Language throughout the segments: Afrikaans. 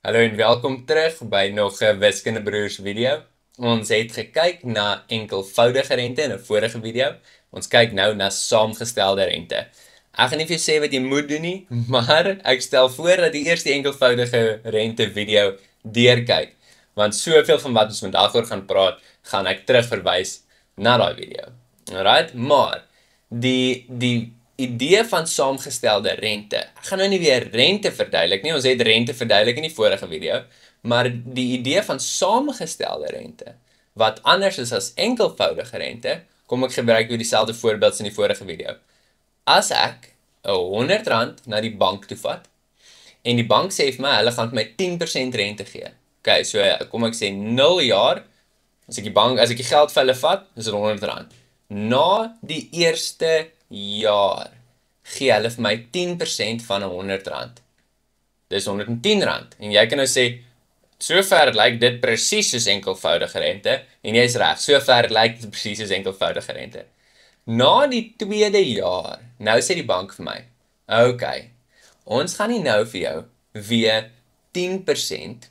Hallo en welkom terug by nog 'n Wiskunde Broers video. Ons het gekyk na enkelvoudige rente in 'n vorige video. Ons kyk nou na saamgestelde rente. Ek gaan nie vir jou sê wat jy moet doen nie, maar ek stel voor dat jy eers die enkelvoudige rente video deurkyk, want soveel van wat ons vandag oor gaan praat, gaan ek terugverwys na daai video. Alright, maar die idee van saamgestelde rente. Ek gaan nou nie weer rente verduidelik nie, ons het rente verduidelik in die vorige video, maar die idee van saamgestelde rente, wat anders is as enkelvoudige rente, kom ek gebruik weer dieselfde voorbeeld as in die vorige video. As ek R100 na die bank toe vat, en die bank sê vir my, hulle gaan my 10% rente gee. Ok, so kom ek sê 0 jaar, as ek die geld vir hulle vat, is dit R100. Na die eerste jaar gee hulle vir my 10% van R100. Dis R110. En jy kan nou sê, sover lyk dit presies soos enkelvoudige rente, en jy is reg, sover lyk dit presies soos enkelvoudige rente. Na die tweede jaar, nou sê die bank vir my, ok, ons gaan nie nou vir jou weer 10%,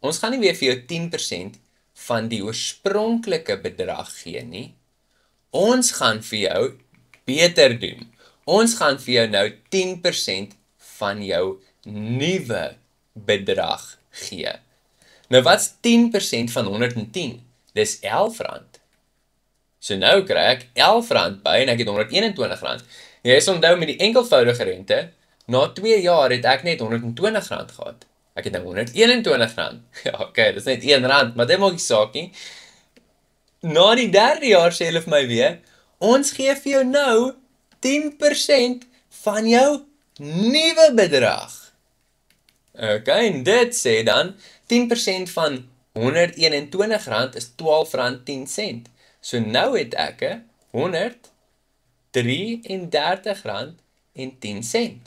ons gaan nie weer vir jou 10% van die oorspronklike bedrag gee nie, ons gaan vir jou beter doen. Ons gaan vir jou nou 10% van jou nuwe bedrag gee. Nou wat's 10% van 110? Dis R11. So nou kry ek R11 by en ek het R121. Jy is onthou met die enkelvoudige rente, na 2 jaar het ek net R120 gehad. Ek het nou R121. Ja, ok, dis net R1, maar dit maak nie saak nie. Na die derde jaar sê hulle vir my weer, ons gee vir jou nou 10% van jou nuwe bedrag. Ok, en dit sê dan 10% van R121 is R12.10. So nou het ek R133.10.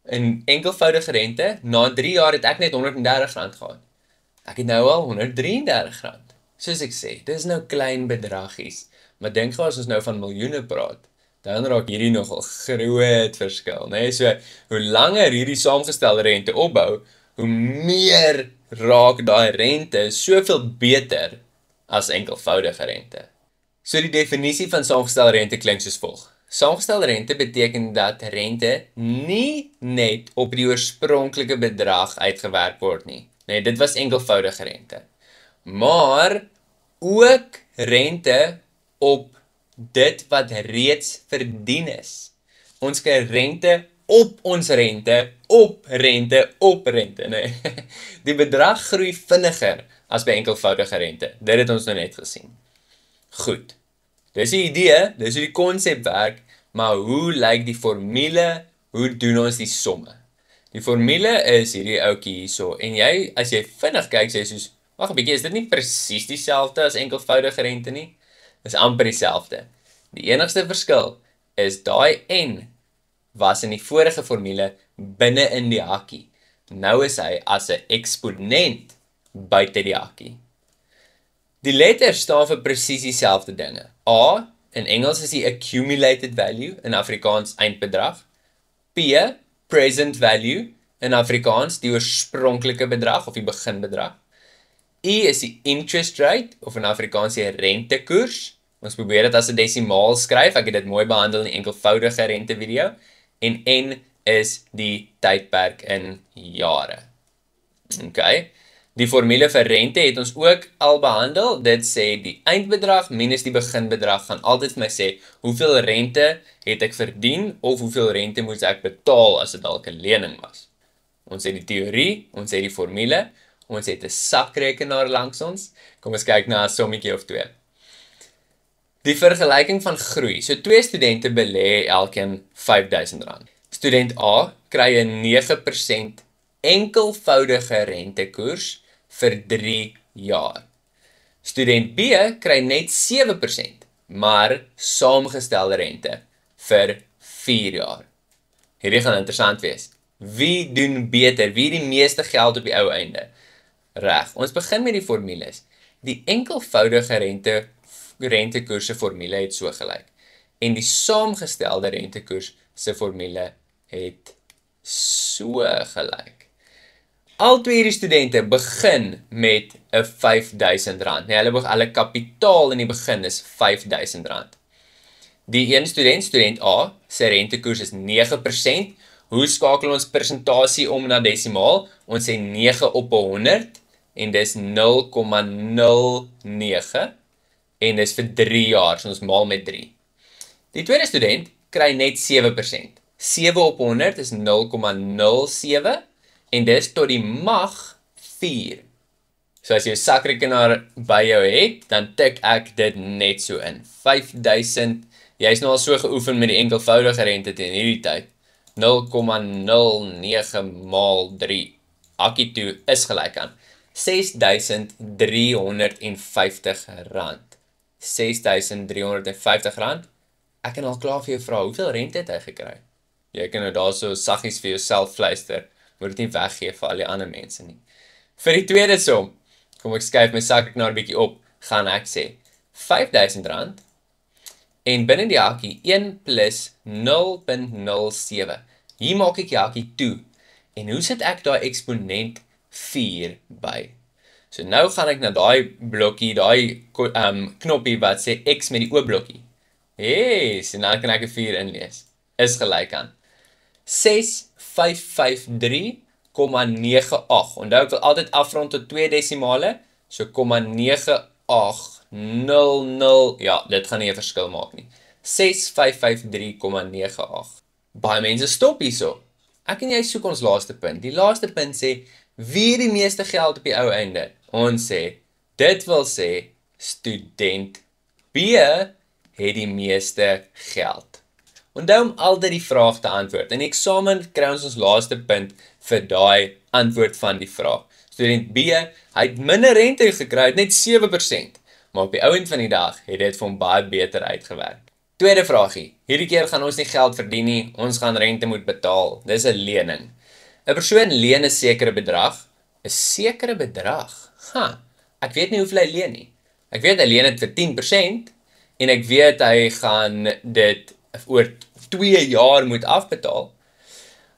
In enkelvoudige rente, na 3 jaar het ek net R130 gehad. Ek het nou al R133. Soos ek sê, dis nou klein bedragies, maar dink gou as ons nou van miljoene praat, dan raak hierdie nogal groot verskil, né? So, hoe langer hierdie saamgestelde rente opbou, hoe meer raak daai rente soveel beter as enkelvoudige rente. So die definisie van saamgestelde rente klink soos volg. Saamgestelde rente beteken dat rente nie net op die oorspronklike bedrag uitgewerk word nie. Nee, dit was enkelvoudige rente. Maar ook rente op dit wat reeds verdien is. Ons kry rente op ons rente, op rente, op rente. Nee. Die bedrag groei vinniger as by enkelvoudige rente. Dit het ons nou net gesien. Goed. Dis die idee, dis hoe die konsep werk, maar hoe lyk die formule, hoe doen ons die somme? Die formule is hierdie ouetjie hierso, en jy, as jy vinnig kyk, sê jy soos, wag 'n bietjie, is dit nie presies dieselfde as enkelvoudige rente nie? Dis amper dieselfde. Die enigste verskil is daai n was in die vorige formule binne in die hakkie. Nou is hy as 'n eksponent buite die hakkie. Die letters staan vir presies dieselfde dinge. A, in Engels is die accumulated value, in Afrikaans eindbedrag. P, present value, in Afrikaans die oorspronklike bedrag of die beginbedrag. I is die interest rate, of in Afrikaans die rentekoers. Ons probeer dit as 'n desimaal skryf, ek het dit mooi behandel in die enkelvoudige rente video. En N is die tydperk in jare. Ok, die formule vir rente het ons ook al behandel. Dit sê die eindbedrag minus die beginbedrag gaan altyd vir my sê hoeveel rente het ek verdien of hoeveel rente moet ek betaal as dit dalk 'n lening was. Ons het die teorie, ons het die formule, ons het 'n sakrekenaar langs ons. Kom ons kyk na 'n sommetjie of twee. Die vergelyking van groei. So 2 studente belê elkeen R5000. Student A kry 'n 9% enkelvoudige rentekoers vir 3 jaar. Student B kry net 7%, maar saamgestelde rente vir 4 jaar. Hierdie gaan interessant wees. Wie doen beter? Wie die meeste geld op die ou einde? Reg, ons begin met die formules. Die enkelvoudige rentekoers se formule het so gelyk. En die saamgestelde rentekoers se formule het so gelyk. Al twee hierdie studente begin met 'n R5000. Nee, hulle kapitaal in die begin is R5000. Die een student A, sy rentekoers is 9%. Hoe skakel ons persentasie om na desimaal? Ons sê 9 op 100 en dis 0,09 en dis vir 3 jaar, so ons maal met 3. Die tweede student kry net 7%. 7 op 100 is 0,07 en dis tot die mag 4. So as jy 'n sakrekenaar by jou het, dan tik ek dit net so in. 5000, jy is nou al so geoefen met die enkelvoudige rente teen hierdie tyd. 0,09 maal 3 hakkie toe is gelyk aan R6,350. R6,350. Ek kan al klaar vir jou vra, hoeveel rente het hy gekry? Jy kan nou daar so saggies vir jouself fluister, moet dit nie weggee vir al die ander mense nie. Vir die tweede som, kom ek skuif my sakrekenaar bietjie op, gaan ek sê R5000 en binne die hakkie 1 plus 0,07. Hier maak ek die hakkie toe. En hoe sit ek daai eksponent 4 by? So nou gaan ek na daai blokkie, daai knoppie wat sê x met die oopblokkie. So nou kan ek 'n 4 inlees. Is gelyk aan 6553,98. Onthou ek wil altyd afrond tot 2 desimale, so 0,9800. Ja, dit gaan nie 'n verskil maak nie. 6553,98. Baie mense stop hierso. Ek en jy soek ons laaste punt. Die laaste punt sê, wie het die meeste geld op die ou einde? Ons sê, dit wil sê, student B het die meeste geld. Onthou om altyd die vraag te antwoord. In die eksamen kry ons laaste punt vir daai antwoord van die vraag. Student B, hy het minder rente gekry, net 7%. Maar op die ouend van die dag het dit vir hom baie beter uitgewerk. Tweede vraagie. Hierdie keer gaan ons nie geld verdien nie, ons gaan rente moet betaal. Dis 'n lening. 'n Persoon leen 'n sekere bedrag. 'n Sekere bedrag? Ek weet nie hoeveel hy leen nie. Ek weet hy leen dit vir 10% en ek weet hy gaan dit oor 2 jaar moet afbetaal.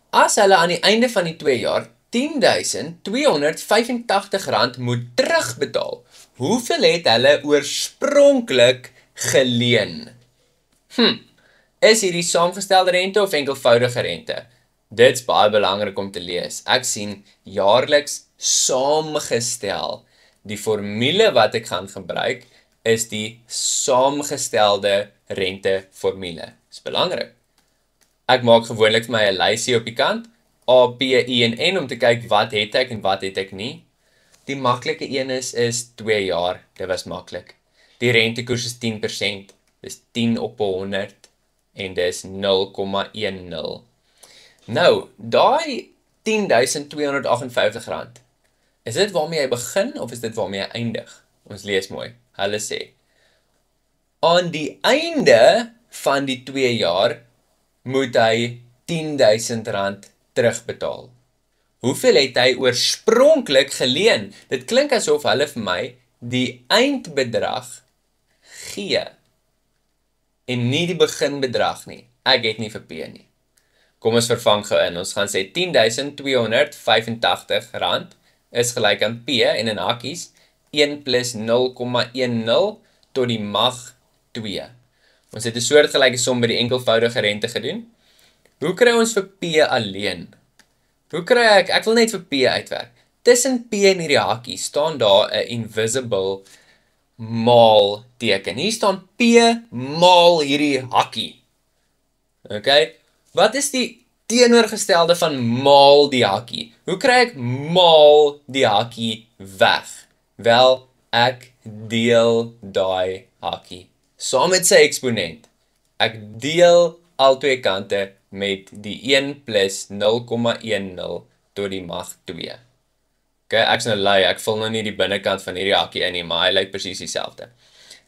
As hulle aan die einde van die 2 jaar R10.285 moet terugbetaal, hoeveel het hulle oorspronklik geleen? Is hierdie saamgestelde rente of enkelvoudige rente? Dit's baie belangrik om te lees. Ek sien jaarliks saamgestel. Die formule wat ek gaan gebruik is die saamgestelde rente formule. Dis belangrik. Ek maak gewoonlik vir my 'n lysie op die kant, A, P, I en N om te kyk wat het ek en wat het ek nie. Die maklike een is 2 jaar. Dit was maklik. Die rentekoers is 10%. Dis 10 op 100 en dis 0,10. Nou, daai R10.258, is dit waarmee jy begin of is dit waarmee jy eindig? Ons lees mooi. Hulle sê, aan die einde van die 2 jaar moet hy R10.000 terugbetaal. Hoeveel het hy oorspronklik geleen? Dit klink asof hulle vir my die eindbedrag gee en nie die beginbedrag nie. Ek het nie vir P nie. Kom ons vervang gou in. Ons gaan sê R10.285 is gelyk aan P en in hakkies 1 plus 0,10 tot die mag 2. Ons het 'n soortgelyke som by die enkelvoudige rente gedoen. Hoe kry ons vir P alleen? Hoe kry ek wil net vir P uitwerk. Tussen P en hierdie hakkie staan daar 'n invisible maal teken. Hier staan P maal hierdie hakkie. Okay? Wat is die teenoorgestelde van maal die hakkie? Hoe kry ek maal die hakkie weg? Wel, ek deel daai hakkie saam met sy eksponent. Ek deel al twee kante met die 1 plus 0,10 tot die mag 2. Okay, ek's nou lui, ek vul nou nie die binnekant van hierdie hakkie in nie, maar hy lyk presies dieselfde.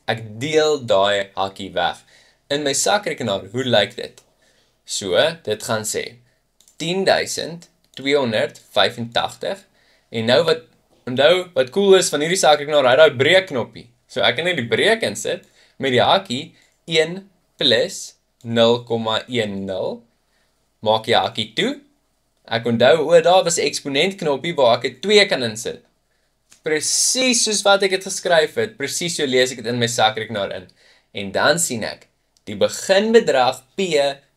Ek deel daai hakkie weg. In my sakrekenaar, hoe lyk dit? So, dit gaan sê 10.285 en nou onthou wat cool is van hierdie sakrekenaar, hy het daai breekknoppie. So ek kan net die breek insit met die hakkie 1 plus 0,10 maak jy hakkie toe Ek onthou, daar was 'n eksponent knoppie waar ek 'n 2 kan insit. Presies soos wat ek het geskryf het, presies so lees ek dit in my sakrekenaar in. En dan sien ek, die beginbedrag P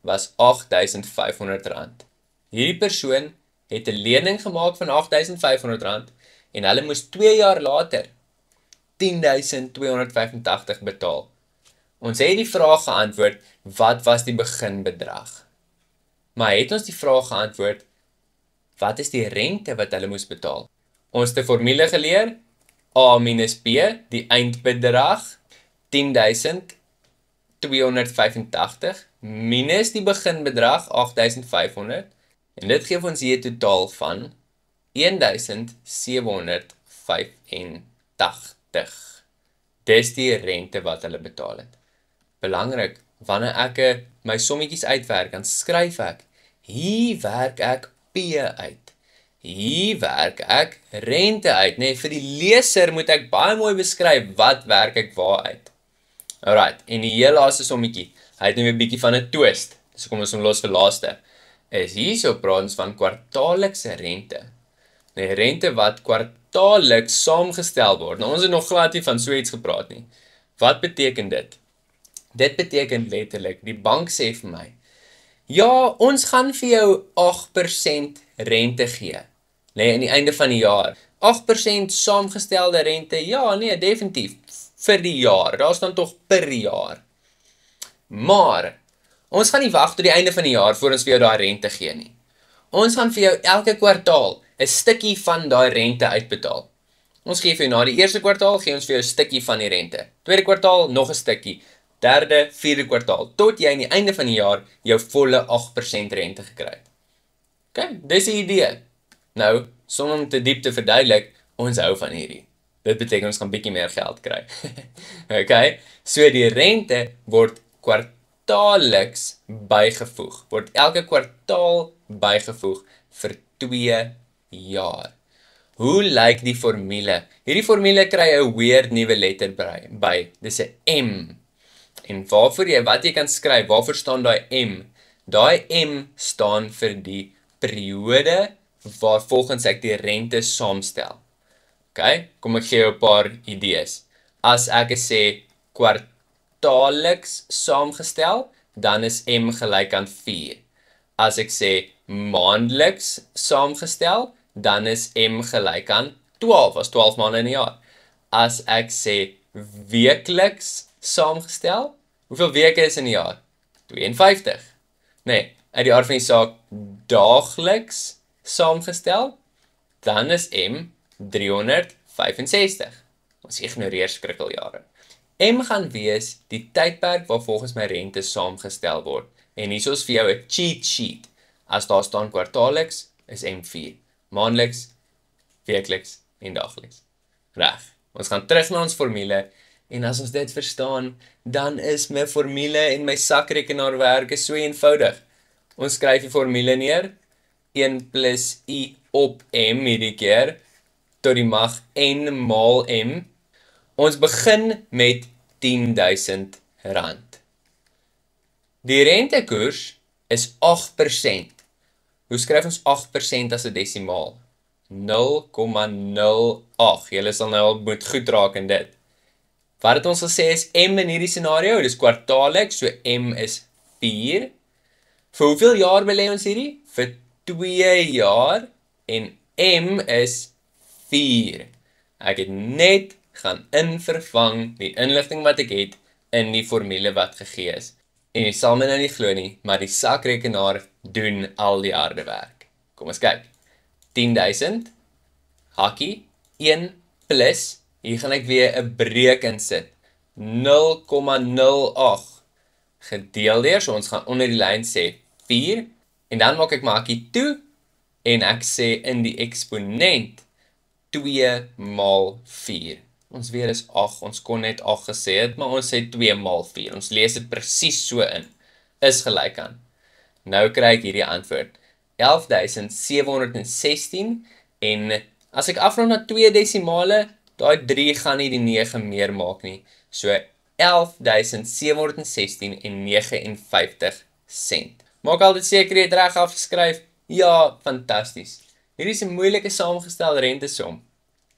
was R8.500. Hierdie persoon het 'n lening gemaak van R8.500 en hulle moes 2 jaar later R10.285 betaal. Ons het die vraag geantwoord, wat was die beginbedrag? Maar het ons die vraag geantwoord, wat is die rente wat hulle moes betaal? Ons het 'n formule geleer, A minus B, die eindbedrag, 10.285, minus die beginbedrag, 8.500, en dit gee ons hier 'n totaal van 1.785. Dis die rente wat hulle betaal het. Belangrik, wanneer ek my sommetjies uitwerk, dan skryf ek, hier werk ek P uit. Hier werk ek rente uit. Nee, vir die leser moet ek baie mooi beskryf, wat werk ek waar uit. Alright, en die heel laaste sommetjie, hy het nou 'n bietjie van 'n twist, so kom ons hom los vir laaste, is hierso praat ons van kwartaallikse rente. Nee, rente wat kwartaalliks saamgestel word. Nou, ons het nog glad nie van so iets gepraat nie. Wat beteken dit? Dit beteken letterlik, die bank sê vir my, ja, ons gaan vir jou 8% rente gee, nee, aan die einde van die jaar. 8% saamgestelde rente, ja, nee, definitief, vir die jaar, daar staan tog per jaar. Maar, ons gaan nie wag tot die einde van die jaar, voor ons vir jou daai rente gee nie. Ons gaan vir jou elke kwartaal 'n stukkie van daai rente uitbetaal. Ons gee vir jou na die eerste kwartaal, gee ons vir jou 'n stukkie van die rente. Tweede kwartaal, nog 'n stukkie. Derde, vierde kwartaal, tot jy aan die einde van die jaar jou volle 8% rente gekry het. Ok, dis die idee. Nou, sonder om te diep te verduidelik, ons hou van hierdie. Dit beteken ons gaan bietjie meer geld kry. Ok, so die rente word kwartaalliks bygevoeg, word elke kwartaal bygevoeg vir 2 jaar. Hoe lyk die formule? Hierdie formule kry 'n weird nuwe letter by. Dis 'n M. En wat jy kan skryf, waarvoor staan daai M? Daai M staan vir die periode waarvolgens ek die rente saamstel. Ok, kom ek gee jou 'n paar idees. As ek sê kwartaalliks saamgestel, dan is M gelyk aan 4. As ek sê maandeliks saamgestel, dan is M gelyk aan 12, as 12 maande in 'n jaar. As ek sê weekliks saamgestel, hoeveel weke is in 'n jaar? 52. Nee, uit die aard van die saak, daagliks saamgestel, dan is M 365. Ons ignoreer skrikkeljare. M gaan wees die tydperk waar volgens my rente saamgestel word. En hier is vir jou 'n cheat sheet. As daar staan kwartaalliks, is M 4. Maandeliks, weekliks en daagliks. Reg. Ons gaan terug na ons formule. En as ons dit verstaan, dan is my formule en my sakrekenaarwerk so eenvoudig. Ons skryf die formule neer, 1 plus I op M hierdie keer, tot die mag N maal M. Ons begin met R10.000. Die rentekoers is 8%. Hoe skryf ons 8% as 'n desimaal? 0,08. Julle sal nou al moet goed raak in dit. Wat het ons gesê is M in hierdie scenario? Dis kwartaalliks, so M is 4. Vir hoeveel jaar belê ons hierdie? Vir 2 jaar en M is 4. Ek het net gaan invervang die inligting wat ek het in die formule wat gegee is. En jy sal my nou nie glo nie, maar die sakrekenaar doen al die harde werk. Kom ons kyk. 10.000, hakkie, 1 plus, hier gaan ek weer 'n breek insit, 0,08 gedeel deur, so ons gaan onder die lyn sê 4, en dan maak ek my hakkie toe, en ek sê in die eksponent 2 maal 4. Ons weer is 8, ons kon net 8 gesê het, maar ons sê 2 maal 4. Ons lees dit presies so in. Is gelyk aan. Nou kry ek hierdie antwoord. 11.716 en as ek afrond na 2 desimale, daai 3 gaan nie die 9 meer maak nie. So 11.716 en 59 sent. Maak altyd seker jy het reg afgeskryf. Ja, fantasties. Hierdie is 'n moeilike saamgestelde rentesom.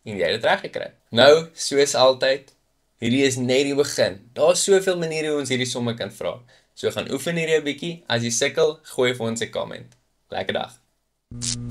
En jy het dit reg gekry. Nou, soos altyd, hierdie is net die begin. Daar's soveel maniere hoe ons hierdie somme kan vra. So gaan oefen hierdie 'n bietjie. As jy sukkel, gooi vir ons 'n comment. Lekker dag.